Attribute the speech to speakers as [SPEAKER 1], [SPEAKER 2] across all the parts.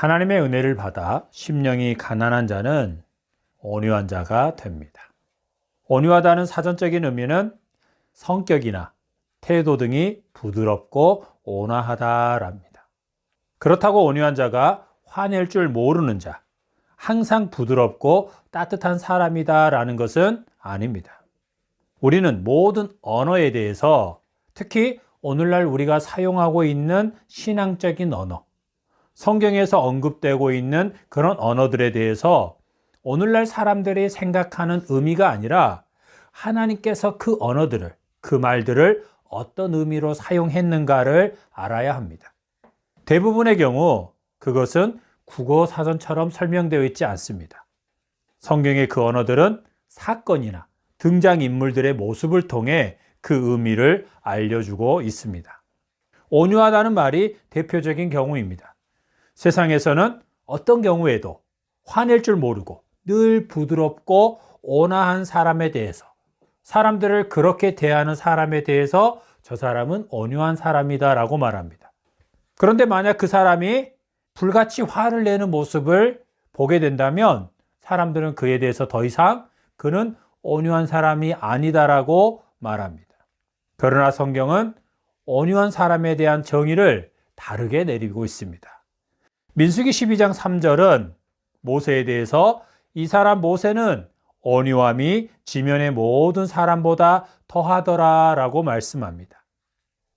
[SPEAKER 1] 하나님의 은혜를 받아 심령이 가난한 자는 온유한 자가 됩니다. 온유하다는 사전적인 의미는 성격이나 태도 등이 부드럽고 온화하다랍니다. 그렇다고 온유한 자가 화낼 줄 모르는 자, 항상 부드럽고 따뜻한 사람이다라는 것은 아닙니다. 우리는 모든 언어에 대해서, 특히 오늘날 우리가 사용하고 있는 신앙적인 언어, 성경에서 언급되고 있는 그런 언어들에 대해서 오늘날 사람들이 생각하는 의미가 아니라 하나님께서 그 언어들을, 그 말들을 어떤 의미로 사용했는가를 알아야 합니다. 대부분의 경우 그것은 국어 사전처럼 설명되어 있지 않습니다. 성경의 그 언어들은 사건이나 등장인물들의 모습을 통해 그 의미를 알려주고 있습니다. 온유하다는 말이 대표적인 경우입니다. 세상에서는 어떤 경우에도 화낼 줄 모르고 늘 부드럽고 온화한 사람에 대해서, 사람들을 그렇게 대하는 사람에 대해서 저 사람은 온유한 사람이다 라고 말합니다. 그런데 만약 그 사람이 불같이 화를 내는 모습을 보게 된다면 사람들은 그에 대해서 더 이상 그는 온유한 사람이 아니다라고 말합니다. 그러나 성경은 온유한 사람에 대한 정의를 다르게 내리고 있습니다. 민수기 12장 3절은 모세에 대해서 이 사람 모세는 온유함이 지면의 모든 사람보다 더하더라 라고 말씀합니다.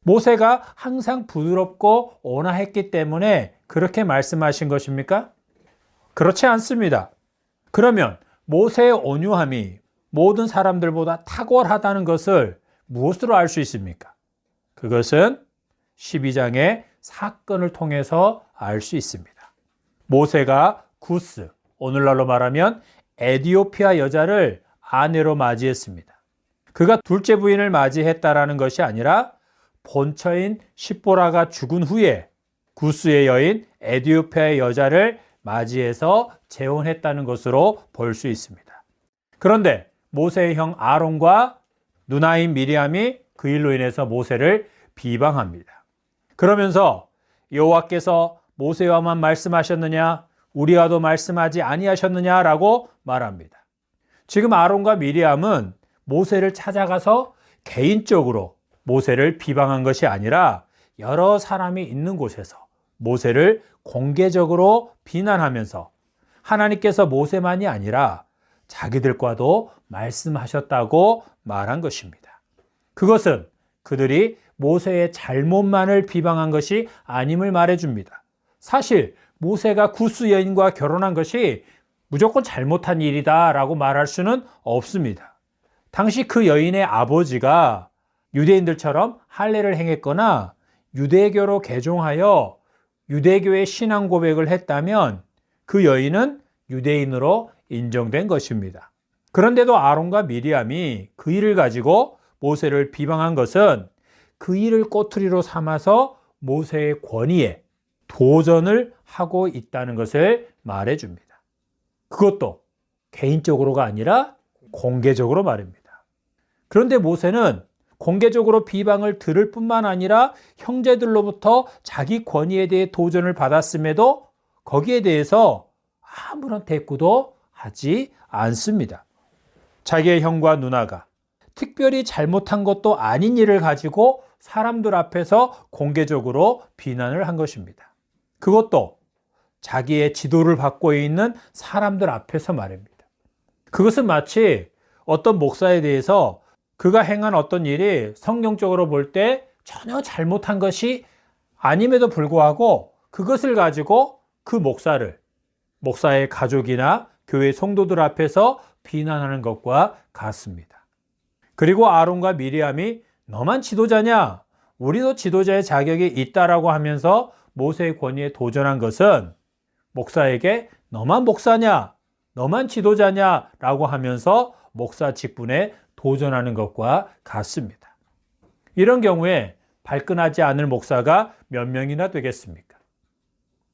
[SPEAKER 1] 모세가 항상 부드럽고 온화했기 때문에 그렇게 말씀하신 것입니까? 그렇지 않습니다. 그러면 모세의 온유함이 모든 사람들보다 탁월하다는 것을 무엇으로 알 수 있습니까? 그것은 12장의 사건을 통해서 알 수 있습니다. 모세가 구스, 오늘날로 말하면 에디오피아 여자를 아내로 맞이했습니다. 그가 둘째 부인을 맞이했다라는 것이 아니라 본처인 십보라가 죽은 후에 구스의 여인 에디오피아의 여자를 맞이해서 재혼했다는 것으로 볼 수 있습니다. 그런데 모세의 형 아론과 누나인 미리암이 그 일로 인해서 모세를 비방합니다. 그러면서 여호와께서 모세와만 말씀하셨느냐, 우리와도 말씀하지 아니하셨느냐라고 말합니다. 지금 아론과 미리암은 모세를 찾아가서 개인적으로 모세를 비방한 것이 아니라 여러 사람이 있는 곳에서 모세를 공개적으로 비난하면서 하나님께서 모세만이 아니라 자기들과도 말씀하셨다고 말한 것입니다. 그것은 그들이 모세의 잘못만을 비방한 것이 아님을 말해줍니다. 사실 모세가 구스 여인과 결혼한 것이 무조건 잘못한 일이다 라고 말할 수는 없습니다. 당시 그 여인의 아버지가 유대인들처럼 할례를 행했거나 유대교로 개종하여 유대교의 신앙 고백을 했다면 그 여인은 유대인으로 인정된 것입니다. 그런데도 아론과 미리암이 그 일을 가지고 모세를 비방한 것은 그 일을 꼬투리로 삼아서 모세의 권위에 도전을 하고 있다는 것을 말해줍니다. 그것도 개인적으로가 아니라 공개적으로 말입니다. 그런데 모세는 공개적으로 비방을 들을 뿐만 아니라 형제들로부터 자기 권위에 대해 도전을 받았음에도 거기에 대해서 아무런 대꾸도 하지 않습니다. 자기의 형과 누나가 특별히 잘못한 것도 아닌 일을 가지고 사람들 앞에서 공개적으로 비난을 한 것입니다. 그것도 자기의 지도를 받고 있는 사람들 앞에서 말입니다. 그것은 마치 어떤 목사에 대해서 그가 행한 어떤 일이 성경적으로 볼 때 전혀 잘못한 것이 아님에도 불구하고 그것을 가지고 그 목사의 가족이나 교회 성도들 앞에서 비난하는 것과 같습니다. 그리고 아론과 미리암이 너만 지도자냐? 우리도 지도자의 자격이 있다라고 하면서 모세의 권위에 도전한 것은 목사에게 너만 목사냐? 너만 지도자냐? 라고 하면서 목사 직분에 도전하는 것과 같습니다. 이런 경우에 발끈하지 않을 목사가 몇 명이나 되겠습니까?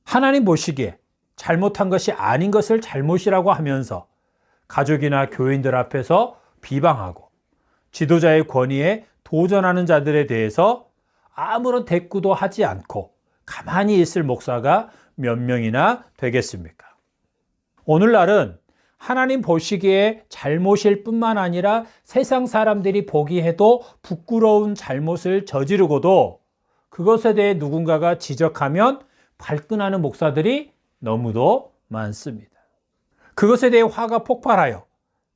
[SPEAKER 1] 하나님 보시기에 잘못한 것이 아닌 것을 잘못이라고 하면서 가족이나 교인들 앞에서 비방하고 지도자의 권위에 도전하는 자들에 대해서 아무런 대꾸도 하지 않고 가만히 있을 목사가 몇 명이나 되겠습니까? 오늘날은 하나님 보시기에 잘못일 뿐만 아니라 세상 사람들이 보기에도 부끄러운 잘못을 저지르고도 그것에 대해 누군가가 지적하면 발끈하는 목사들이 너무도 많습니다. 그것에 대해 화가 폭발하여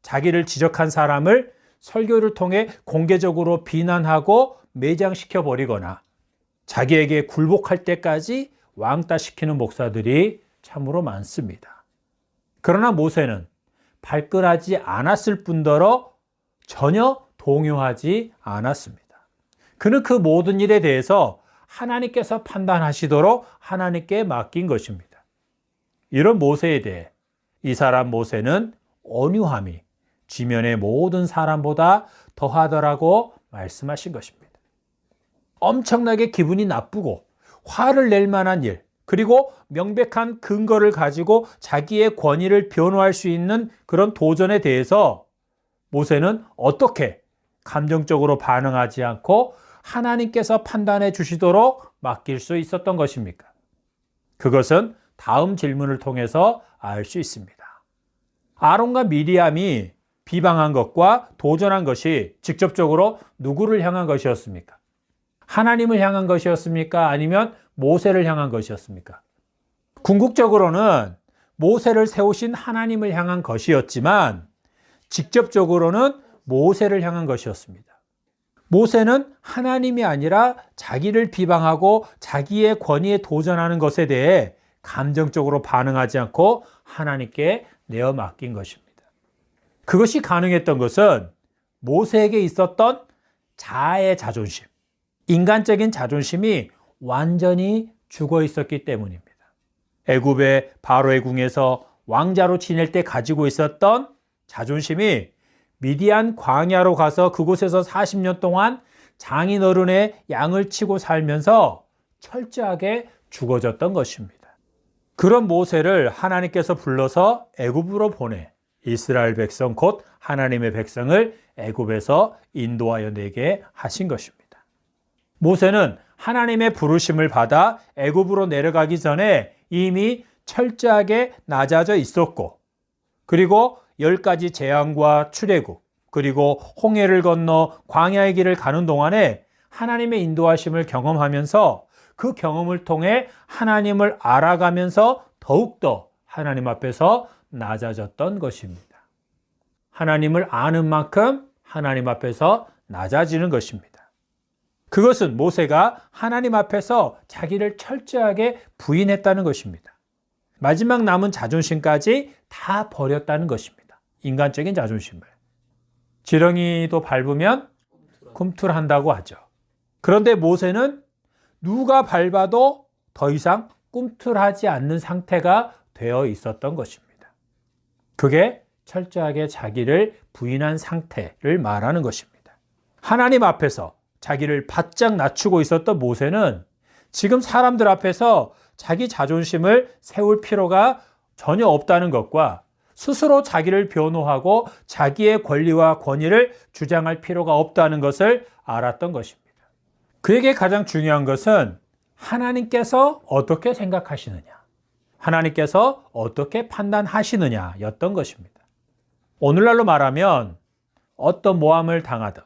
[SPEAKER 1] 자기를 지적한 사람을 설교를 통해 공개적으로 비난하고 매장시켜 버리거나 자기에게 굴복할 때까지 왕따시키는 목사들이 참으로 많습니다. 그러나 모세는 발끈하지 않았을 뿐더러 전혀 동요하지 않았습니다. 그는 그 모든 일에 대해서 하나님께서 판단하시도록 하나님께 맡긴 것입니다. 이런 모세에 대해 이 사람 모세는 온유함이 지면의 모든 사람보다 더하더라고 말씀하신 것입니다. 엄청나게 기분이 나쁘고 화를 낼 만한 일, 그리고 명백한 근거를 가지고 자기의 권위를 변호할 수 있는 그런 도전에 대해서 모세는 어떻게 감정적으로 반응하지 않고 하나님께서 판단해 주시도록 맡길 수 있었던 것입니까? 그것은 다음 질문을 통해서 알 수 있습니다. 아론과 미리암이 비방한 것과 도전한 것이 직접적으로 누구를 향한 것이었습니까? 하나님을 향한 것이었습니까? 아니면 모세를 향한 것이었습니까? 궁극적으로는 모세를 세우신 하나님을 향한 것이었지만 직접적으로는 모세를 향한 것이었습니다. 모세는 하나님이 아니라 자기를 비방하고 자기의 권위에 도전하는 것에 대해 감정적으로 반응하지 않고 하나님께 내어 맡긴 것입니다. 그것이 가능했던 것은 모세에게 있었던 자아의 자존심, 인간적인 자존심이 완전히 죽어 있었기 때문입니다. 애굽의 바로의 궁에서 왕자로 지낼 때 가지고 있었던 자존심이 미디안 광야로 가서 그곳에서 40년 동안 장인어른의 양을 치고 살면서 철저하게 죽어졌던 것입니다. 그런 모세를 하나님께서 불러서 애굽으로 보내 이스라엘 백성 곧 하나님의 백성을 애굽에서 인도하여 내게 하신 것입니다. 모세는 하나님의 부르심을 받아 애굽으로 내려가기 전에 이미 철저하게 낮아져 있었고, 그리고 10가지 재앙과 출애굽, 그리고 홍해를 건너 광야의 길을 가는 동안에 하나님의 인도하심을 경험하면서 그 경험을 통해 하나님을 알아가면서 더욱더 하나님 앞에서 낮아졌던 것입니다. 하나님을 아는 만큼 하나님 앞에서 낮아지는 것입니다. 그것은 모세가 하나님 앞에서 자기를 철저하게 부인했다는 것입니다. 마지막 남은 자존심까지 다 버렸다는 것입니다. 인간적인 자존심을. 지렁이도 밟으면 꿈틀한다고 하죠. 그런데 모세는 누가 밟아도 더 이상 꿈틀하지 않는 상태가 되어 있었던 것입니다. 그게 철저하게 자기를 부인한 상태를 말하는 것입니다. 하나님 앞에서 자기를 바짝 낮추고 있었던 모세는 지금 사람들 앞에서 자기 자존심을 세울 필요가 전혀 없다는 것과 스스로 자기를 변호하고 자기의 권리와 권위를 주장할 필요가 없다는 것을 알았던 것입니다. 그에게 가장 중요한 것은 하나님께서 어떻게 생각하시느냐, 하나님께서 어떻게 판단하시느냐였던 것입니다. 오늘날로 말하면 어떤 모함을 당하든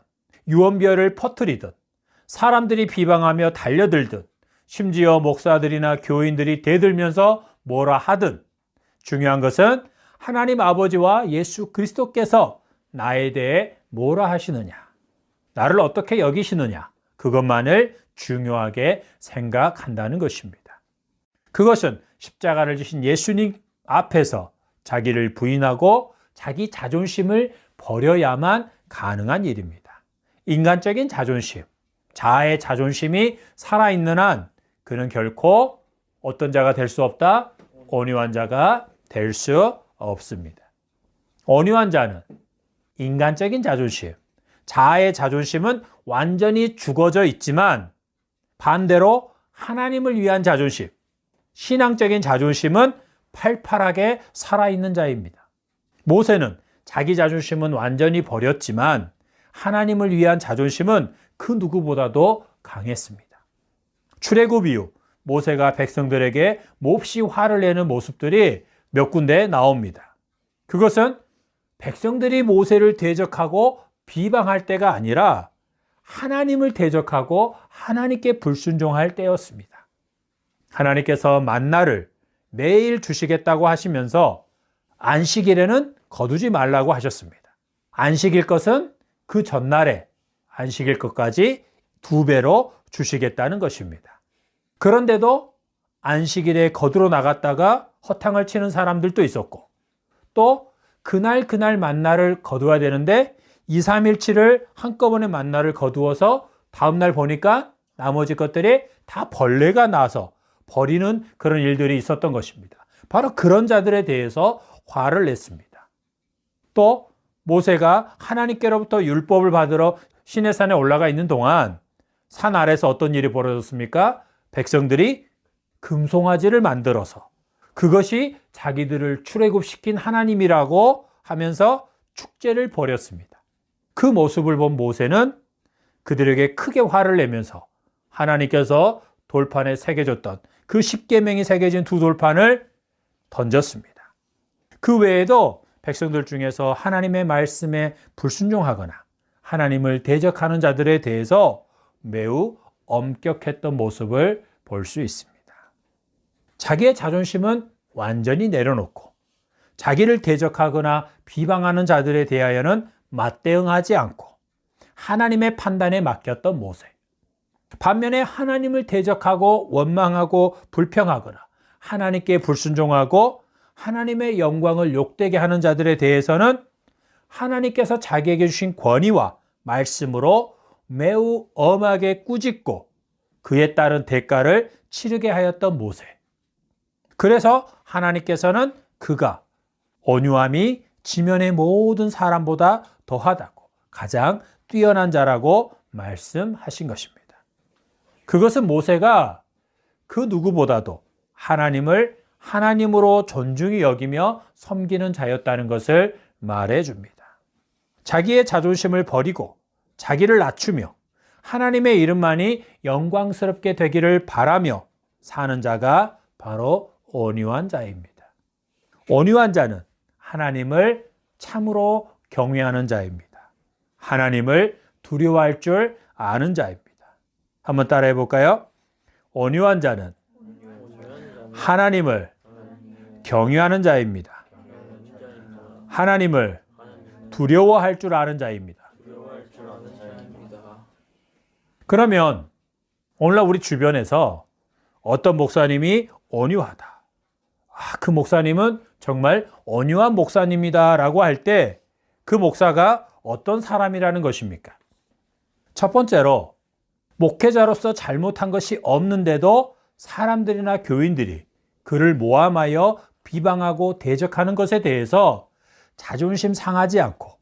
[SPEAKER 1] 유언비어를 퍼뜨리든 사람들이 비방하며 달려들든 심지어 목사들이나 교인들이 대들면서 뭐라 하든 중요한 것은 하나님 아버지와 예수 그리스도께서 나에 대해 뭐라 하시느냐, 나를 어떻게 여기시느냐, 그것만을 중요하게 생각한다는 것입니다. 그것은 십자가를 지신 예수님 앞에서 자기를 부인하고 자기 자존심을 버려야만 가능한 일입니다. 인간적인 자존심, 자아의 자존심이 살아있는 한 그는 결코 어떤 자가 될 수 없다? 온유한 자가 될 수 없습니다. 온유한 자는 인간적인 자존심, 자아의 자존심은 완전히 죽어져 있지만 반대로 하나님을 위한 자존심, 신앙적인 자존심은 팔팔하게 살아있는 자입니다. 모세는 자기 자존심은 완전히 버렸지만 하나님을 위한 자존심은 그 누구보다도 강했습니다. 출애굽 이후 모세가 백성들에게 몹시 화를 내는 모습들이 몇 군데 나옵니다. 그것은 백성들이 모세를 대적하고 비방할 때가 아니라 하나님을 대적하고 하나님께 불순종할 때였습니다. 하나님께서 만나를 매일 주시겠다고 하시면서 안식일에는 거두지 말라고 하셨습니다. 안식일 것은 그 전날에 안식일 것까지 2배로 주시겠다는 것입니다. 그런데도 안식일에 거두러 나갔다가 허탕을 치는 사람들도 있었고, 또 그날 만나를 거두어야 되는데 2, 3일치를 한꺼번에 만나를 거두어서 다음날 보니까 나머지 것들이 다 벌레가 나서 버리는 그런 일들이 있었던 것입니다. 바로 그런 자들에 대해서 화를 냈습니다. 또 모세가 하나님께로부터 율법을 받으러 시내산에 올라가 있는 동안 산 아래서 어떤 일이 벌어졌습니까? 백성들이 금송아지를 만들어서 그것이 자기들을 출애굽시킨 하나님이라고 하면서 축제를 벌였습니다. 그 모습을 본 모세는 그들에게 크게 화를 내면서 하나님께서 돌판에 새겨졌던 그 10계명이 새겨진 2돌판을 던졌습니다. 그 외에도 백성들 중에서 하나님의 말씀에 불순종하거나 하나님을 대적하는 자들에 대해서 매우 엄격했던 모습을 볼 수 있습니다. 자기의 자존심은 완전히 내려놓고 자기를 대적하거나 비방하는 자들에 대하여는 맞대응하지 않고 하나님의 판단에 맡겼던 모세. 반면에 하나님을 대적하고 원망하고 불평하거나 하나님께 불순종하고 하나님의 영광을 욕되게 하는 자들에 대해서는 하나님께서 자기에게 주신 권위와 말씀으로 매우 엄하게 꾸짖고 그에 따른 대가를 치르게 하였던 모세. 그래서 하나님께서는 그가 온유함이 지면의 모든 사람보다 더하다고 가장 뛰어난 자라고 말씀하신 것입니다. 그것은 모세가 그 누구보다도 하나님을 하나님으로 존중히 여기며 섬기는 자였다는 것을 말해줍니다. 자기의 자존심을 버리고 자기를 낮추며 하나님의 이름만이 영광스럽게 되기를 바라며 사는 자가 바로 온유한 자입니다. 온유한 자는 하나님을 참으로 경외하는 자입니다. 하나님을 두려워할 줄 아는 자입니다. 한번 따라해 볼까요? 온유한 자는 하나님을 경외하는 자입니다. 하나님을 두려워할 줄 아는 자입니다. 그러면 오늘날 우리 주변에서 어떤 목사님이 온유하다. 그 목사님은 정말 온유한 목사님이다 라고 할 때 그 목사가 어떤 사람이라는 것입니까? 첫 번째로 목회자로서 잘못한 것이 없는데도 사람들이나 교인들이 그를 모함하여 비방하고 대적하는 것에 대해서 자존심 상하지 않고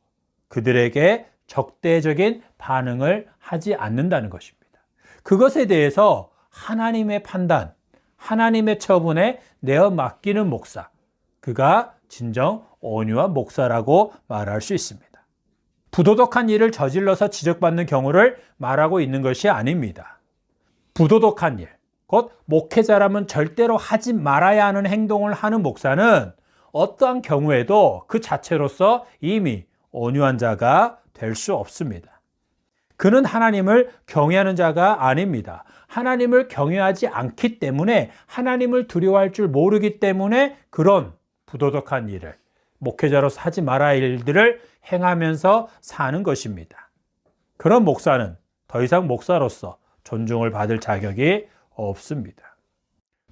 [SPEAKER 1] 그들에게 적대적인 반응을 하지 않는다는 것입니다. 그것에 대해서 하나님의 판단, 하나님의 처분에 내어 맡기는 목사, 그가 진정 온유한 목사라고 말할 수 있습니다. 부도덕한 일을 저질러서 지적받는 경우를 말하고 있는 것이 아닙니다. 부도덕한 일, 곧 목회자라면 절대로 하지 말아야 하는 행동을 하는 목사는 어떠한 경우에도 그 자체로서 이미 온유한 자가 될 수 없습니다. 그는 하나님을 경외하는 자가 아닙니다. 하나님을 경외하지 않기 때문에 하나님을 두려워할 줄 모르기 때문에 그런 부도덕한 일을 목회자로서 하지 말아야 할 일들을 행하면서 사는 것입니다. 그런 목사는 더 이상 목사로서 존중을 받을 자격이 없습니다.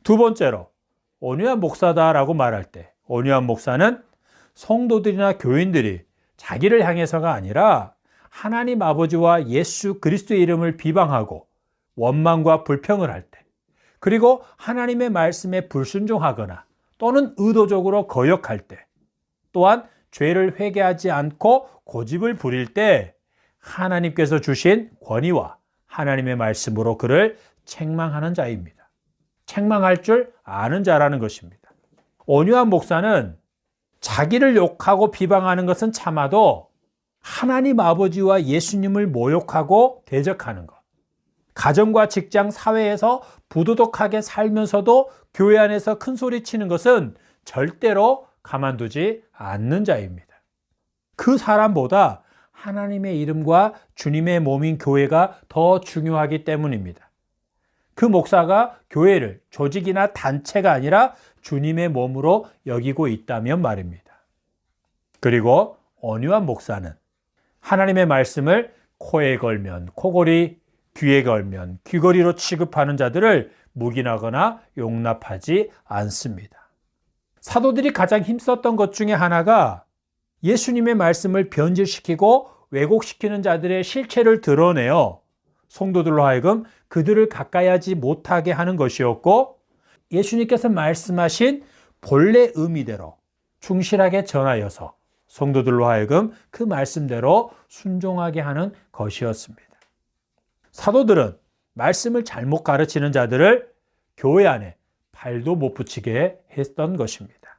[SPEAKER 1] 두 번째로 온유한 목사다라고 말할 때 온유한 목사는 성도들이나 교인들이 자기를 향해서가 아니라 하나님 아버지와 예수 그리스도의 이름을 비방하고 원망과 불평을 할 때, 그리고 하나님의 말씀에 불순종하거나 또는 의도적으로 거역할 때, 또한 죄를 회개하지 않고 고집을 부릴 때 하나님께서 주신 권위와 하나님의 말씀으로 그를 책망하는 자입니다. 책망할 줄 아는 자라는 것입니다. 온유한 목사는 자기를 욕하고 비방하는 것은 참아도 하나님 아버지와 예수님을 모욕하고 대적하는 것, 가정과 직장, 사회에서 부도덕하게 살면서도 교회 안에서 큰 소리 치는 것은 절대로 가만두지 않는 자입니다. 그 사람보다 하나님의 이름과 주님의 몸인 교회가 더 중요하기 때문입니다. 그 목사가 교회를 조직이나 단체가 아니라 주님의 몸으로 여기고 있다면 말입니다. 그리고 온유한 목사는 하나님의 말씀을 코에 걸면 코걸이, 귀에 걸면 귀걸이로 취급하는 자들을 묵인하거나 용납하지 않습니다. 사도들이 가장 힘썼던 것 중에 하나가 예수님의 말씀을 변질시키고 왜곡시키는 자들의 실체를 드러내어 성도들로 하여금 그들을 가까이 하지 못하게 하는 것이었고, 예수님께서 말씀하신 본래 의미대로 충실하게 전하여서 성도들로 하여금 그 말씀대로 순종하게 하는 것이었습니다. 사도들은 말씀을 잘못 가르치는 자들을 교회 안에 발도 못 붙이게 했던 것입니다.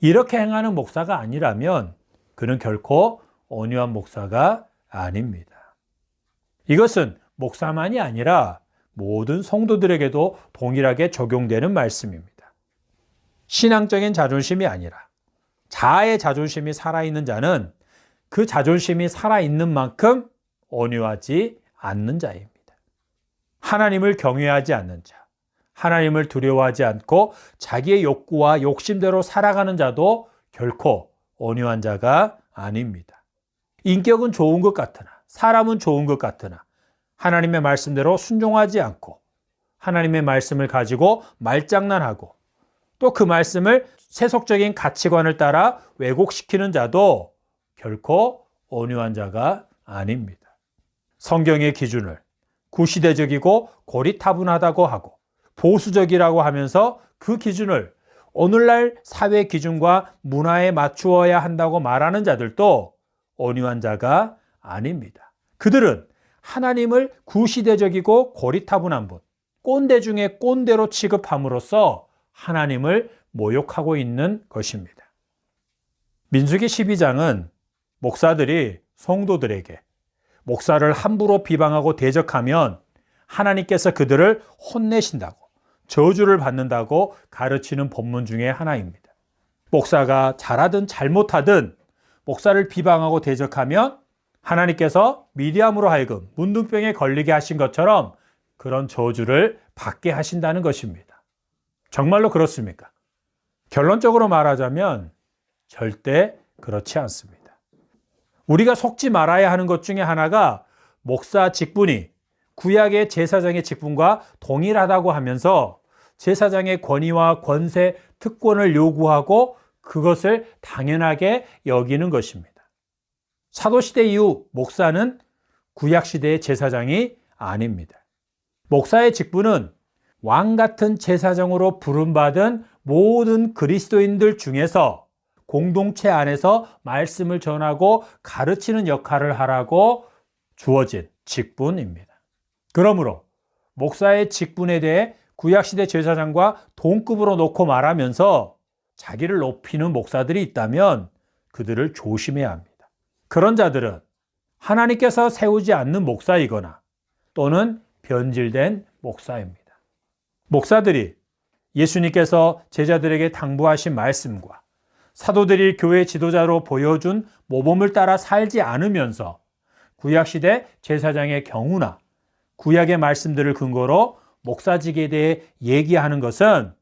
[SPEAKER 1] 이렇게 행하는 목사가 아니라면 그는 결코 온유한 목사가 아닙니다. 이것은 목사만이 아니라 모든 성도들에게도 동일하게 적용되는 말씀입니다. 신앙적인 자존심이 아니라 자아의 자존심이 살아있는 자는 그 자존심이 살아있는 만큼 온유하지 않는 자입니다. 하나님을 경외하지 않는 자, 하나님을 두려워하지 않고 자기의 욕구와 욕심대로 살아가는 자도 결코 온유한 자가 아닙니다. 인격은 좋은 것 같으나, 사람은 좋은 것 같으나 하나님의 말씀대로 순종하지 않고 하나님의 말씀을 가지고 말장난하고 또 그 말씀을 세속적인 가치관을 따라 왜곡시키는 자도 결코 온유한 자가 아닙니다. 성경의 기준을 구시대적이고 고리타분하다고 하고 보수적이라고 하면서 그 기준을 오늘날 사회 기준과 문화에 맞추어야 한다고 말하는 자들도 온유한 자가 아닙니다. 그들은 하나님을 구시대적이고 고리타분한 분, 꼰대 중에 꼰대로 취급함으로써 하나님을 모욕하고 있는 것입니다. 민수기 12장은 목사들이 성도들에게 목사를 함부로 비방하고 대적하면 하나님께서 그들을 혼내신다고, 저주를 받는다고 가르치는 본문 중에 하나입니다. 목사가 잘하든 잘못하든 목사를 비방하고 대적하면 하나님께서 미리암으로 하여금 문둥병에 걸리게 하신 것처럼 그런 저주를 받게 하신다는 것입니다. 정말로 그렇습니까? 결론적으로 말하자면 절대 그렇지 않습니다. 우리가 속지 말아야 하는 것 중에 하나가 목사 직분이 구약의 제사장의 직분과 동일하다고 하면서 제사장의 권위와 권세, 특권을 요구하고 그것을 당연하게 여기는 것입니다. 사도시대 이후 목사는 구약시대의 제사장이 아닙니다. 목사의 직분은 왕 같은 제사장으로 부름받은 모든 그리스도인들 중에서 공동체 안에서 말씀을 전하고 가르치는 역할을 하라고 주어진 직분입니다. 그러므로 목사의 직분에 대해 구약시대 제사장과 동급으로 놓고 말하면서 자기를 높이는 목사들이 있다면 그들을 조심해야 합니다. 그런 자들은 하나님께서 세우지 않는 목사이거나 또는 변질된 목사입니다. 목사들이 예수님께서 제자들에게 당부하신 말씀과 사도들이 교회 지도자로 보여준 모범을 따라 살지 않으면서 구약시대 제사장의 경우나 구약의 말씀들을 근거로 목사직에 대해 얘기하는 것은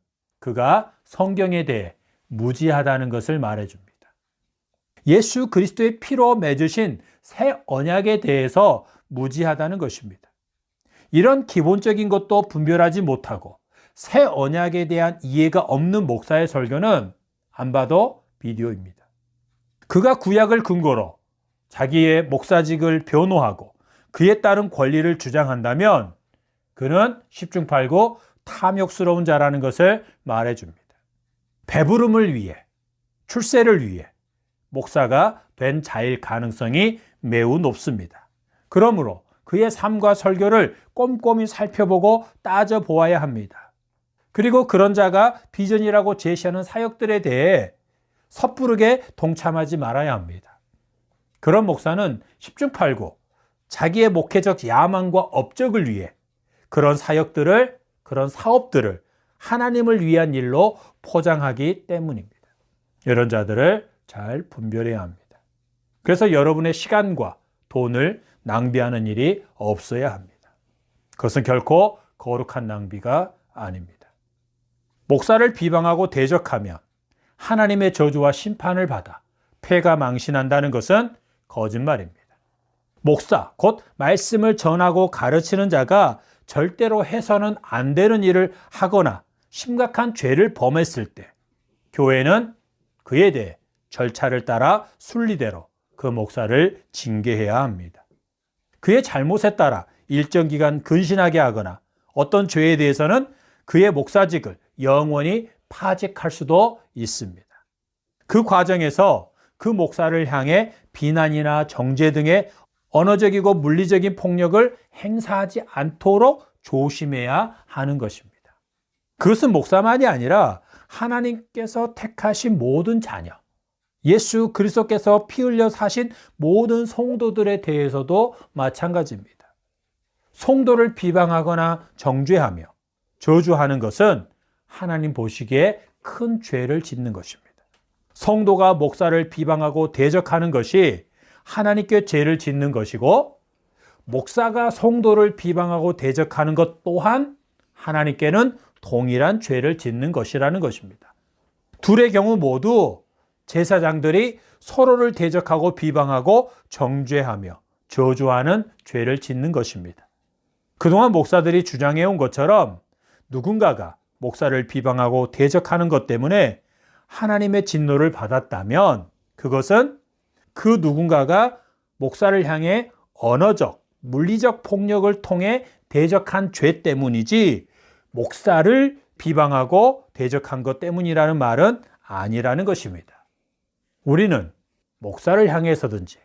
[SPEAKER 1] 그가 성경에 대해 무지하다는 것을 말해줍니다. 예수 그리스도의 피로 맺으신 새 언약에 대해서 무지하다는 것입니다. 이런 기본적인 것도 분별하지 못하고 새 언약에 대한 이해가 없는 목사의 설교는 안 봐도 비디오입니다. 그가 구약을 근거로 자기의 목사직을 변호하고 그에 따른 권리를 주장한다면 그는 10중 8구 탐욕스러운 자라는 것을 말해줍니다. 배부름을 위해, 출세를 위해 목사가 된 자일 가능성이 매우 높습니다. 그러므로 그의 삶과 설교를 꼼꼼히 살펴보고 따져보아야 합니다. 그리고 그런 자가 비전이라고 제시하는 사역들에 대해 섣부르게 동참하지 말아야 합니다. 그런 목사는 10중 8구 자기의 목회적 야망과 업적을 위해 그런 사역들을, 그런 사업들을 하나님을 위한 일로 포장하기 때문입니다. 이런 자들을 잘 분별해야 합니다. 그래서 여러분의 시간과 돈을 낭비하는 일이 없어야 합니다. 그것은 결코 거룩한 낭비가 아닙니다. 목사를 비방하고 대적하면 하나님의 저주와 심판을 받아 폐가 망신한다는 것은 거짓말입니다. 목사, 곧 말씀을 전하고 가르치는 자가 절대로 해서는 안 되는 일을 하거나 심각한 죄를 범했을 때 교회는 그에 대해 절차를 따라 순리대로 그 목사를 징계해야 합니다. 그의 잘못에 따라 일정 기간 근신하게 하거나 어떤 죄에 대해서는 그의 목사직을 영원히 파직할 수도 있습니다. 그 과정에서 그 목사를 향해 비난이나 정죄 등의 언어적이고 물리적인 폭력을 행사하지 않도록 조심해야 하는 것입니다. 그것은 목사만이 아니라 하나님께서 택하신 모든 자녀, 예수 그리스도께서 피 흘려 사신 모든 성도들에 대해서도 마찬가지입니다. 성도를 비방하거나 정죄하며 저주하는 것은 하나님 보시기에 큰 죄를 짓는 것입니다. 성도가 목사를 비방하고 대적하는 것이 하나님께 죄를 짓는 것이고, 목사가 성도를 비방하고 대적하는 것 또한 하나님께는 동일한 죄를 짓는 것이라는 것입니다. 둘의 경우 모두 제사장들이 서로를 대적하고 비방하고 정죄하며 저주하는 죄를 짓는 것입니다. 그동안 목사들이 주장해온 것처럼 누군가가 목사를 비방하고 대적하는 것 때문에 하나님의 진노를 받았다면 그것은 그 누군가가 목사를 향해 언어적, 물리적 폭력을 통해 대적한 죄 때문이지 목사를 비방하고 대적한 것 때문이라는 말은 아니라는 것입니다. 우리는 목사를 향해서든지,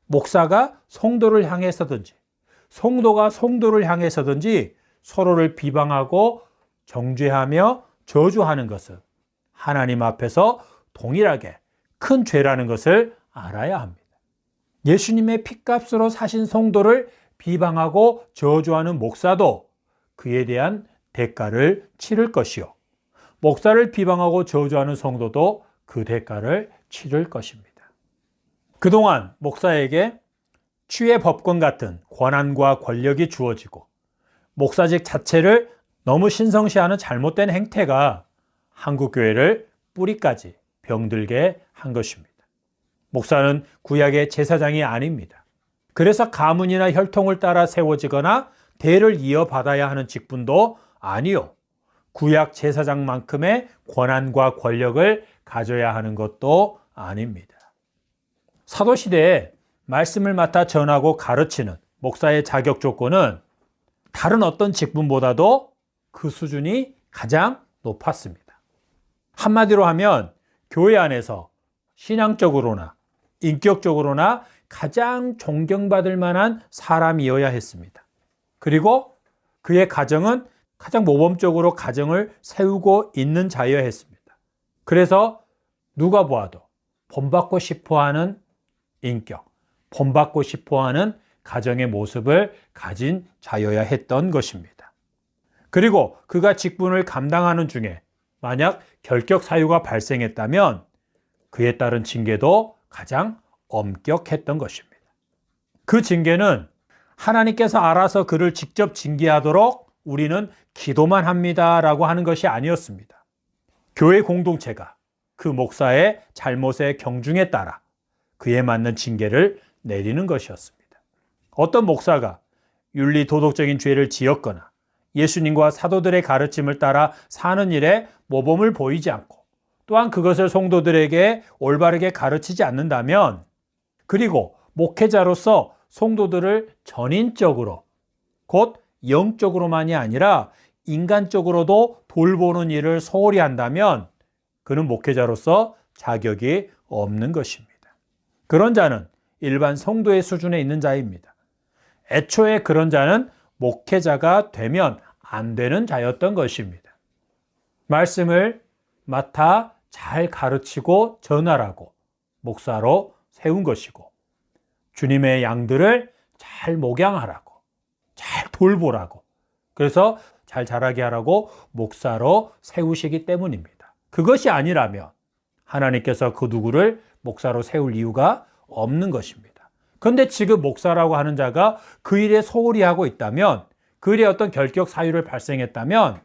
[SPEAKER 1] 목사가 성도를 향해서든지, 성도가 성도를 향해서든지 서로를 비방하고 정죄하며 저주하는 것은 하나님 앞에서 동일하게 큰 죄라는 것을 알아야 합니다. 예수님의 핏값으로 사신 성도를 비방하고 저주하는 목사도 그에 대한 대가를 치를 것이요, 목사를 비방하고 저주하는 성도도 그 대가를 치를 것입니다. 그동안 목사에게 치유의 법권 같은 권한과 권력이 주어지고 목사직 자체를 너무 신성시하는 잘못된 행태가 한국교회를 뿌리까지 병들게 한 것입니다. 목사는 구약의 제사장이 아닙니다. 그래서 가문이나 혈통을 따라 세워지거나 대를 이어받아야 하는 직분도 아니요, 구약 제사장만큼의 권한과 권력을 가져야 하는 것도 아닙니다. 사도시대에 말씀을 맡아 전하고 가르치는 목사의 자격 조건은 다른 어떤 직분보다도 그 수준이 가장 높았습니다. 한마디로 하면 교회 안에서 신앙적으로나 인격적으로나 가장 존경받을 만한 사람이어야 했습니다. 그리고 그의 가정은 가장 모범적으로 가정을 세우고 있는 자여야 했습니다. 그래서 누가 보아도 본받고 싶어하는 인격, 본받고 싶어하는 가정의 모습을 가진 자여야 했던 것입니다. 그리고 그가 직분을 감당하는 중에 만약 결격 사유가 발생했다면 그에 따른 징계도 가장 엄격했던 것입니다. 그 징계는 하나님께서 알아서 그를 직접 징계하도록 우리는 기도만 합니다라고 하는 것이 아니었습니다. 교회 공동체가 그 목사의 잘못의 경중에 따라 그에 맞는 징계를 내리는 것이었습니다. 어떤 목사가 윤리 도덕적인 죄를 지었거나 예수님과 사도들의 가르침을 따라 사는 일에 모범을 보이지 않고 또한 그것을 성도들에게 올바르게 가르치지 않는다면, 그리고 목회자로서 성도들을 전인적으로, 곧 영적으로만이 아니라 인간적으로도 돌보는 일을 소홀히 한다면 그는 목회자로서 자격이 없는 것입니다. 그런 자는 일반 성도의 수준에 있는 자입니다. 애초에 그런 자는 목회자가 되면 안 되는 자였던 것입니다. 말씀을 맡아 잘 가르치고 전하라고 목사로 세운 것이고, 주님의 양들을 잘 목양하라고, 잘 돌보라고, 그래서 잘 자라게 하라고 목사로 세우시기 때문입니다. 그것이 아니라면 하나님께서 그 누구를 목사로 세울 이유가 없는 것입니다. 그런데 지금 목사라고 하는 자가 그 일에 소홀히 하고 있다면, 그 일에 어떤 결격 사유를 발생했다면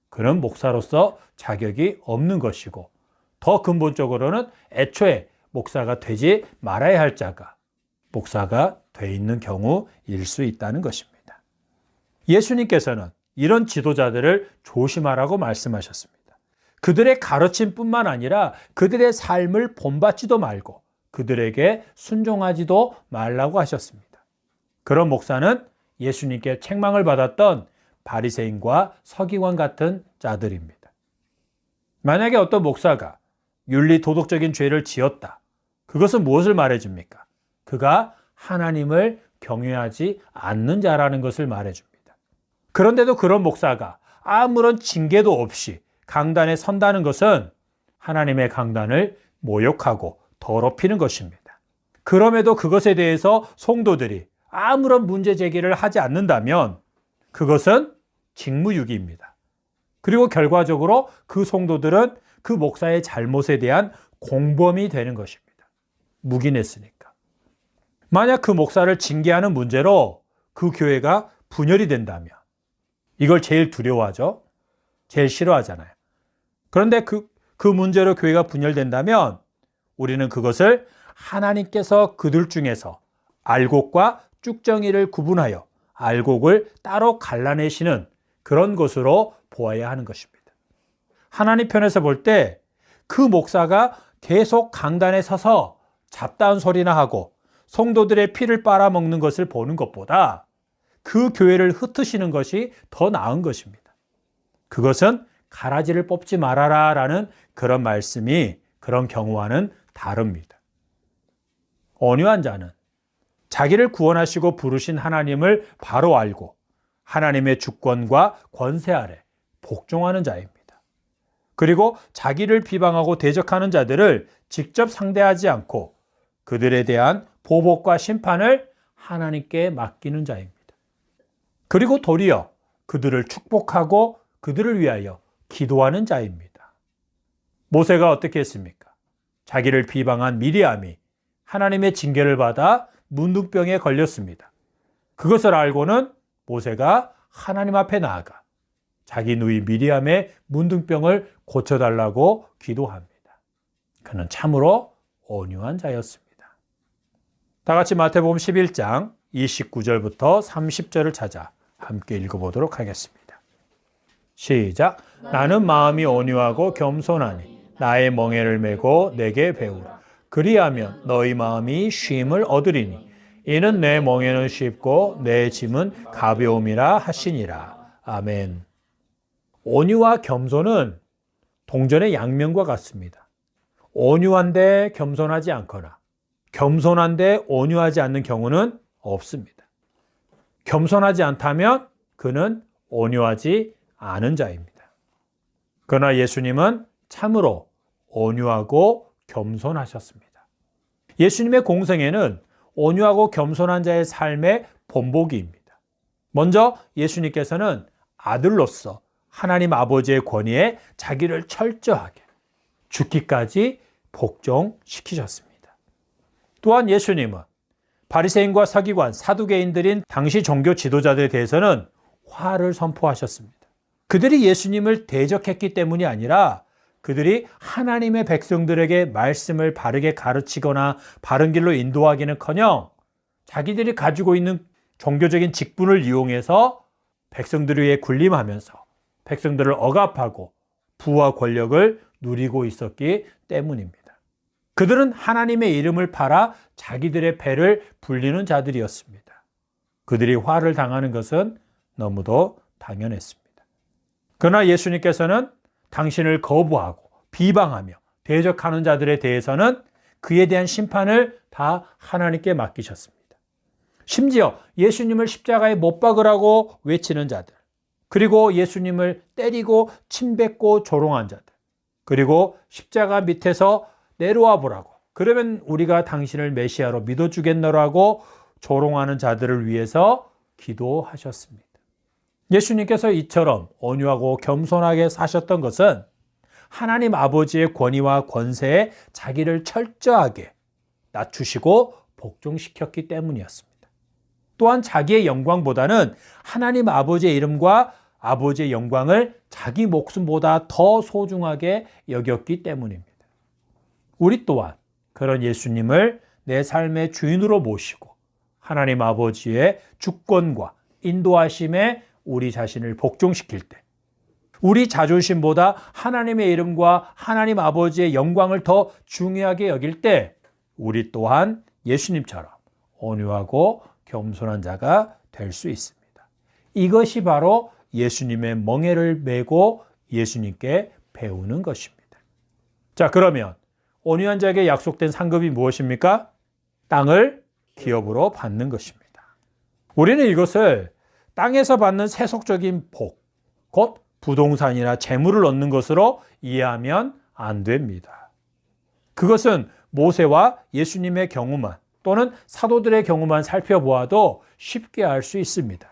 [SPEAKER 1] 그는 목사로서 자격이 없는 것이고, 더 근본적으로는 애초에 목사가 되지 말아야 할 자가 목사가 돼 있는 경우일 수 있다는 것입니다. 예수님께서는 이런 지도자들을 조심하라고 말씀하셨습니다. 그들의 가르침뿐만 아니라 그들의 삶을 본받지도 말고 그들에게 순종하지도 말라고 하셨습니다. 그런 목사는 예수님께 책망을 받았던 바리새인과 서기관 같은 자들입니다. 만약에 어떤 목사가 윤리 도덕적인 죄를 지었다, 그것은 무엇을 말해줍니까? 그가 하나님을 경외하지 않는 자라는 것을 말해줍니다. 그런데도 그런 목사가 아무런 징계도 없이 강단에 선다는 것은 하나님의 강단을 모욕하고 더럽히는 것입니다. 그럼에도 그것에 대해서 성도들이 아무런 문제 제기를 하지 않는다면 그것은 직무유기입니다. 그리고 결과적으로 그 성도들은 그 목사의 잘못에 대한 공범이 되는 것입니다. 묵인했으니까. 만약 그 목사를 징계하는 문제로 그 교회가 분열이 된다면 이걸 제일 두려워하죠. 제일 싫어하잖아요. 그런데 그 문제로 교회가 분열된다면 우리는 그것을 하나님께서 그들 중에서 알곡과 쭉정이를 구분하여 알곡을 따로 갈라내시는 그런 것으로 보아야 하는 것입니다. 하나님 편에서 볼 때 그 목사가 계속 강단에 서서 잡다한 소리나 하고 성도들의 피를 빨아먹는 것을 보는 것보다 그 교회를 흩으시는 것이 더 나은 것입니다. 그것은 가라지를 뽑지 말아라 라는 그런 말씀이 그런 경우와는 다릅니다. 온유한 자는 자기를 구원하시고 부르신 하나님을 바로 알고 하나님의 주권과 권세 아래 복종하는 자입니다. 그리고 자기를 비방하고 대적하는 자들을 직접 상대하지 않고 그들에 대한 보복과 심판을 하나님께 맡기는 자입니다. 그리고 도리어 그들을 축복하고 그들을 위하여 기도하는 자입니다. 모세가 어떻게 했습니까? 자기를 비방한 미리암이 하나님의 징계를 받아 문둥병에 걸렸습니다. 그것을 알고는 모세가 하나님 앞에 나아가 자기 누이 미리암의 문둥병을 고쳐달라고 기도합니다. 그는 참으로 온유한 자였습니다. 다 같이 마태복음 11장 29절부터 30절을 찾아 함께 읽어보도록 하겠습니다. 시작. 나는 마음이 온유하고 겸손하니 나의 멍에를 메고 내게 배우라. 그리하면 너희 마음이 쉼을 얻으리니 이는 내 멍에는 쉽고 내 짐은 가벼움이라 하시니라. 아멘. 온유와 겸손은 동전의 양면과 같습니다. 온유한데 겸손하지 않거나 겸손한데 온유하지 않는 경우는 없습니다. 겸손하지 않다면 그는 온유하지 않은 자입니다. 그러나 예수님은 참으로 온유하고 겸손하셨습니다. 예수님의 공생애는 온유하고 겸손한 자의 삶의 본보기입니다. 먼저 예수님께서는 아들로서 하나님 아버지의 권위에 자기를 철저하게 죽기까지 복종시키셨습니다. 또한 예수님은 바리새인과 서기관, 사두개인들인 당시 종교 지도자들에 대해서는 화를 선포하셨습니다. 그들이 예수님을 대적했기 때문이 아니라 그들이 하나님의 백성들에게 말씀을 바르게 가르치거나 바른 길로 인도하기는커녕 자기들이 가지고 있는 종교적인 직분을 이용해서 백성들을 위해 군림하면서 백성들을 억압하고 부와 권력을 누리고 있었기 때문입니다. 그들은 하나님의 이름을 팔아 자기들의 배를 불리는 자들이었습니다. 그들이 화를 당하는 것은 너무도 당연했습니다. 그러나 예수님께서는 당신을 거부하고 비방하며 대적하는 자들에 대해서는 그에 대한 심판을 다 하나님께 맡기셨습니다. 심지어 예수님을 십자가에 못 박으라고 외치는 자들, 그리고 예수님을 때리고 침뱉고 조롱한 자들, 그리고 십자가 밑에서 내려와 보라고, 그러면 우리가 당신을 메시아로 믿어주겠노라고 조롱하는 자들을 위해서 기도하셨습니다. 예수님께서 이처럼 온유하고 겸손하게 사셨던 것은 하나님 아버지의 권위와 권세에 자기를 철저하게 낮추시고 복종시켰기 때문이었습니다. 또한 자기의 영광보다는 하나님 아버지의 이름과 아버지의 영광을 자기 목숨보다 더 소중하게 여겼기 때문입니다. 우리 또한 그런 예수님을 내 삶의 주인으로 모시고 하나님 아버지의 주권과 인도하심에 우리 자신을 복종시킬 때, 우리 자존심보다 하나님의 이름과 하나님 아버지의 영광을 더 중요하게 여길 때 우리 또한 예수님처럼 온유하고 겸손한 자가 될 수 있습니다. 이것이 바로 예수님의 멍에를 메고 예수님께 배우는 것입니다. 자, 그러면 온유한 자에게 약속된 상급이 무엇입니까? 땅을 기업으로 받는 것입니다. 우리는 이것을 땅에서 받는 세속적인 복, 곧 부동산이나 재물을 얻는 것으로 이해하면 안 됩니다. 그것은 모세와 예수님의 경우만 또는 사도들의 경우만 살펴보아도 쉽게 알 수 있습니다.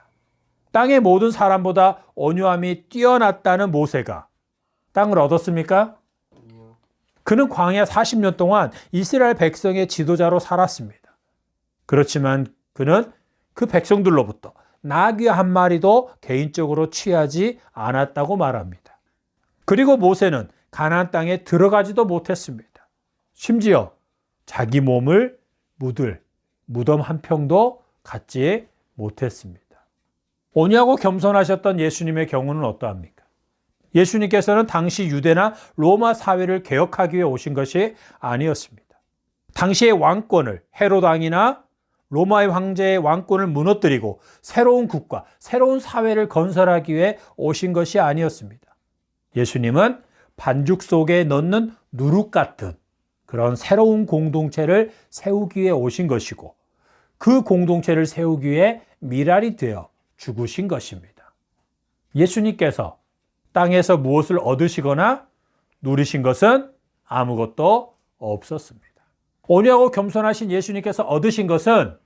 [SPEAKER 1] 땅의 모든 사람보다 온유함이 뛰어났다는 모세가 땅을 얻었습니까? 그는 광야 40년 동안 이스라엘 백성의 지도자로 살았습니다. 그렇지만 그는 그 백성들로부터 나귀 한 마리도 개인적으로 취하지 않았다고 말합니다. 그리고 모세는 가나안 땅에 들어가지도 못했습니다. 심지어 자기 몸을 묻을 무덤 한 평도 갖지 못했습니다. 온유하고 겸손하셨던 예수님의 경우는 어떠합니까? 예수님께서는 당시 유대나 로마 사회를 개혁하기 위해 오신 것이 아니었습니다. 당시의 왕권을 헤롯 왕이나 로마의 황제의 왕권을 무너뜨리고 새로운 국가, 새로운 사회를 건설하기 위해 오신 것이 아니었습니다. 예수님은 반죽 속에 넣는 누룩 같은 그런 새로운 공동체를 세우기 위해 오신 것이고 그 공동체를 세우기 위해 미랄이 되어 죽으신 것입니다. 예수님께서 땅에서 무엇을 얻으시거나 누리신 것은 아무것도 없었습니다. 온유하고 겸손하신 예수님께서 얻으신 것은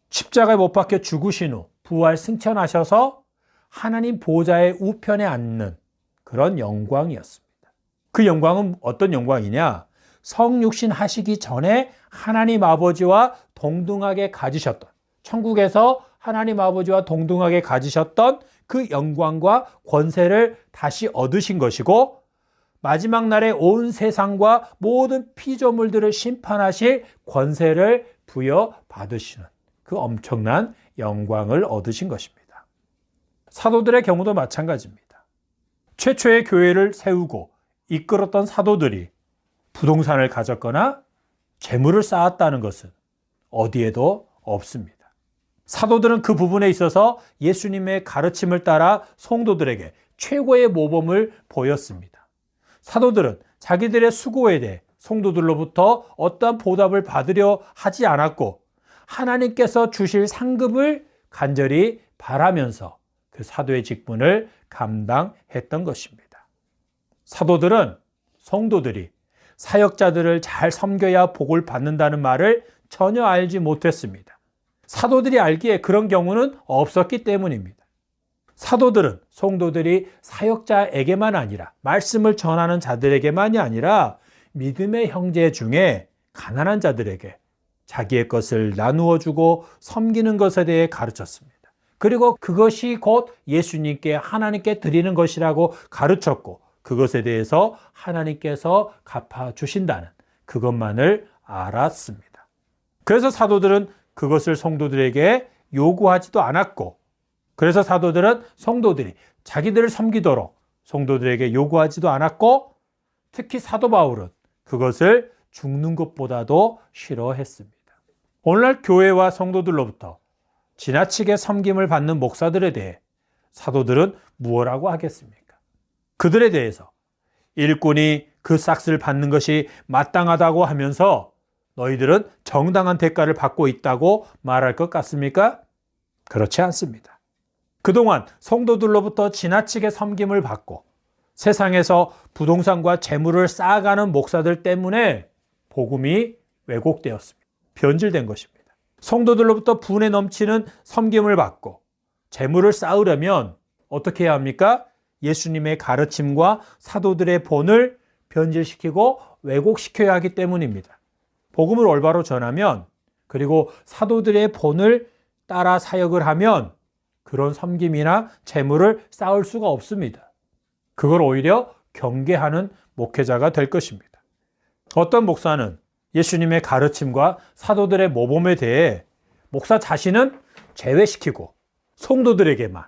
[SPEAKER 1] 십자가에 못 박혀 죽으신 후 부활 승천하셔서 하나님 보좌의 우편에 앉는 그런 영광이었습니다. 그 영광은 어떤 영광이냐? 성육신 하시기 전에 하나님 아버지와 동등하게 가지셨던, 천국에서 하나님 아버지와 동등하게 가지셨던 그 영광과 권세를 다시 얻으신 것이고 마지막 날에 온 세상과 모든 피조물들을 심판하실 권세를 부여받으시는 그 엄청난 영광을 얻으신 것입니다. 사도들의 경우도 마찬가지입니다. 최초의 교회를 세우고 이끌었던 사도들이 부동산을 가졌거나 재물을 쌓았다는 것은 어디에도 없습니다. 사도들은 그 부분에 있어서 예수님의 가르침을 따라 성도들에게 최고의 모범을 보였습니다. 사도들은 자기들의 수고에 대해 성도들로부터 어떠한 보답을 받으려 하지 않았고 하나님께서 주실 상급을 간절히 바라면서 그 사도의 직분을 감당했던 것입니다. 사도들은 성도들이 사역자들을 잘 섬겨야 복을 받는다는 말을 전혀 알지 못했습니다. 사도들이 알기에 그런 경우는 없었기 때문입니다. 사도들은 성도들이 사역자에게만 아니라 말씀을 전하는 자들에게만이 아니라 믿음의 형제 중에 가난한 자들에게 자기의 것을 나누어 주고 섬기는 것에 대해 가르쳤습니다. 그리고 그것이 곧 예수님께 하나님께 드리는 것이라고 가르쳤고 그것에 대해서 하나님께서 갚아주신다는 그것만을 알았습니다. 그래서 사도들은 그것을 성도들에게 요구하지도 않았고 그래서 사도들은 성도들이 자기들을 섬기도록 성도들에게 요구하지도 않았고 특히 사도 바울은 그것을 죽는 것보다도 싫어했습니다. 오늘날 교회와 성도들로부터 지나치게 섬김을 받는 목사들에 대해 사도들은 무엇라고 하겠습니까? 그들에 대해서 일꾼이 그 싹스를 받는 것이 마땅하다고 하면서 너희들은 정당한 대가를 받고 있다고 말할 것 같습니까? 그렇지 않습니다. 그동안 성도들로부터 지나치게 섬김을 받고 세상에서 부동산과 재물을 쌓아가는 목사들 때문에 복음이 왜곡되었습니다. 변질된 것입니다. 성도들로부터 분에 넘치는 섬김을 받고 재물을 쌓으려면 어떻게 해야 합니까? 예수님의 가르침과 사도들의 본을 변질시키고 왜곡시켜야 하기 때문입니다. 복음을 올바로 전하면, 그리고 사도들의 본을 따라 사역을 하면 그런 섬김이나 재물을 쌓을 수가 없습니다. 그걸 오히려 경계하는 목회자가 될 것입니다. 어떤 목사는 예수님의 가르침과 사도들의 모범에 대해 목사 자신은 제외시키고 성도들에게만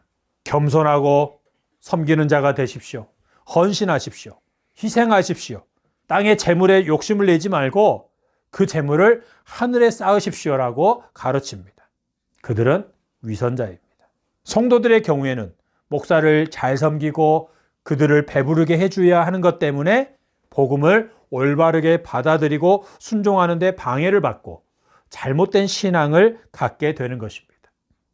[SPEAKER 1] 겸손하고 섬기는 자가 되십시오, 헌신하십시오, 희생하십시오, 땅의 재물에 욕심을 내지 말고 그 재물을 하늘에 쌓으십시오라고 가르칩니다. 그들은 위선자입니다. 성도들의 경우에는 목사를 잘 섬기고 그들을 배부르게 해줘야 하는 것 때문에 복음을 올바르게 받아들이고 순종하는 데 방해를 받고 잘못된 신앙을 갖게 되는 것입니다.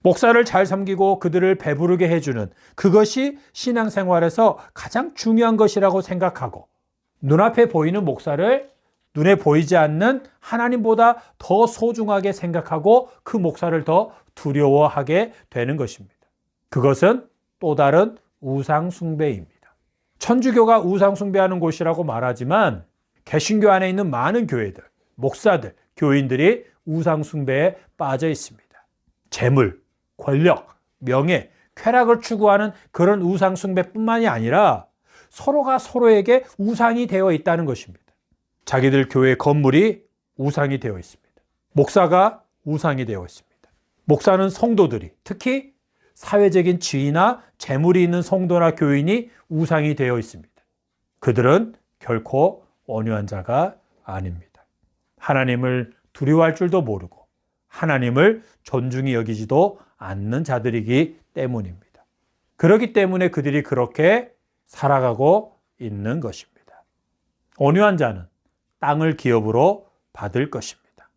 [SPEAKER 1] 목사를 잘 섬기고 그들을 배부르게 해주는 그것이 신앙생활에서 가장 중요한 것이라고 생각하고, 눈앞에 보이는 목사를 눈에 보이지 않는 하나님보다 더 소중하게 생각하고 그 목사를 더 두려워하게 되는 것입니다. 그것은 또 다른 우상 숭배입니다. 천주교가 우상 숭배하는 곳이라고 말하지만 개신교 안에 있는 많은 교회들, 목사들, 교인들이 우상 숭배에 빠져 있습니다. 재물, 권력, 명예, 쾌락을 추구하는 그런 우상 숭배뿐만이 아니라 서로가 서로에게 우상이 되어 있다는 것입니다. 자기들 교회 건물이 우상이 되어 있습니다. 목사가 우상이 되어 있습니다. 목사는 성도들이, 특히 사회적인 지위나 재물이 있는 성도나 교인이 우상이 되어 있습니다. 그들은 결코 온유한 자가 아닙니다. 하나님을 두려워할 줄도 모르고 하나님을 존중히 여기지도 않는 자들이기 때문입니다. 그렇기 때문에 그들이 그렇게 살아가고 있는 것입니다. 온유한 자는 땅을 기업으로 받을 것입니다.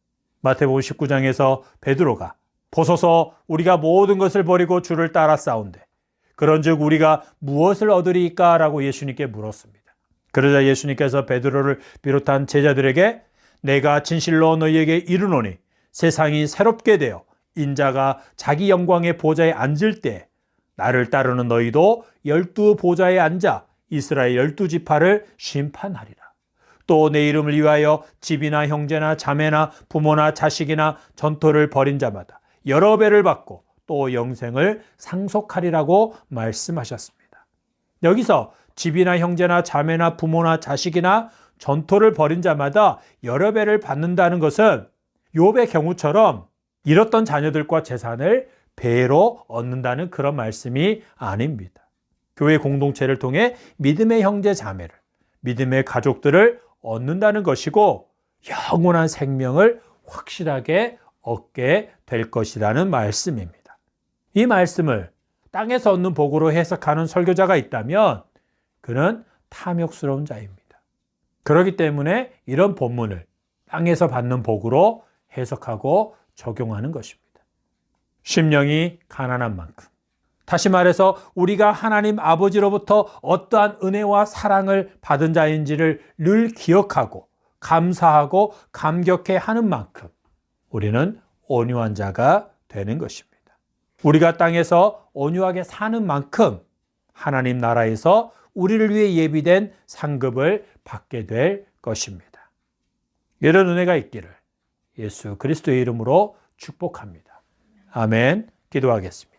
[SPEAKER 1] 마태복음 19장에서 베드로가 보소서 우리가 모든 것을 버리고 주를 따라 싸운대 그런즉 우리가 무엇을 얻으리이까? 라고 예수님께 물었습니다. 그러자 예수님께서 베드로를 비롯한 제자들에게 내가 진실로 너희에게 이르노니 세상이 새롭게 되어 인자가 자기 영광의 보좌에 앉을 때 나를 따르는 너희도 12 보좌에 앉아 이스라엘 12지파를 심판하리라. 또 내 이름을 위하여 집이나 형제나 자매나 부모나 자식이나 전토를 벌인 자마다 여러 배를 받고 또 영생을 상속하리라고 말씀하셨습니다. 여기서 집이나 형제나 자매나 부모나 자식이나 전토를 벌인 자마다 여러 배를 받는다는 것은 욥의 경우처럼 잃었던 자녀들과 재산을 배로 얻는다는 그런 말씀이 아닙니다. 교회 공동체를 통해 믿음의 형제 자매를, 믿음의 가족들을 얻는다는 것이고 영원한 생명을 확실하게 얻게 될 것이라는 말씀입니다. 이 말씀을 땅에서 얻는 복으로 해석하는 설교자가 있다면 그는 탐욕스러운 자입니다. 그렇기 때문에 이런 본문을 땅에서 받는 복으로 해석하고 적용하는 것입니다. 심령이 가난한 만큼, 다시 말해서 우리가 하나님 아버지로부터 어떠한 은혜와 사랑을 받은 자인지를 늘 기억하고 감사하고 감격해 하는 만큼 우리는 온유한 자가 되는 것입니다. 우리가 땅에서 온유하게 사는 만큼 하나님 나라에서 우리를 위해 예비된 상급을 받게 될 것입니다. 이런 은혜가 있기를 예수 그리스도의 이름으로 축복합니다. 아멘. 기도하겠습니다.